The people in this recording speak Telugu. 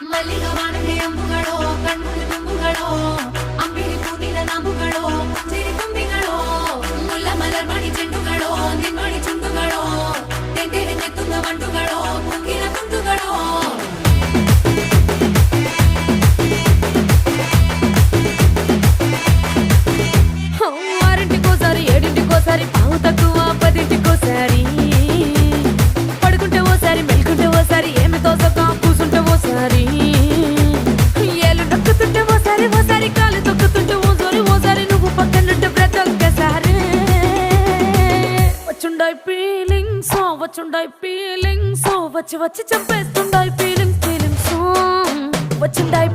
ಮಲ್ಲಿಗ ವಾಣಕ್ಕೆ ಅಂಬುಗಳೋ ಕಣ್ಣು ತುಂಬುಗಳೋ ಅಂಬಿರಿ ಪೂನಿನ ನಂಬುಗಳೋ ಸಿರಿ ತುಂಬಿಗಳೋ ಮುಲ್ಲ ಮಲರ್ ಮಣಿ ಚೆಂಡುಗಳೋ ನಿನ್ಮಣಿ ಚುಂಡುಗಳೋ ತೆಂಟೆರೆ ನೆತ್ತುಂಗ ಮಂಡುಗಳೋ ಕುಂಗಿನ ಕುಂಟುಗಳೋ ఆరింటికోసారి ఏడింటికోసారి పావు తక్కువ పదింటికోసారి పడుకుంటే ఓసారి మెలుకుంటే ఓసారి ఏమి తోసక కూసుంటే ఓసారి ఏలు నొక్కుతుంటే ఓసారి ఓసారి కాలు తొక్కుతుంటే ఓసారి నువ్వు పక్కనుంటే ప్రతి ఒక్కసారి వచ్చుండాయి ఫీలింగ్స్ వచ్చి వచ్చి చంపేస్తుండాయి ఫీలింగ్స్ వచ్చిండాయి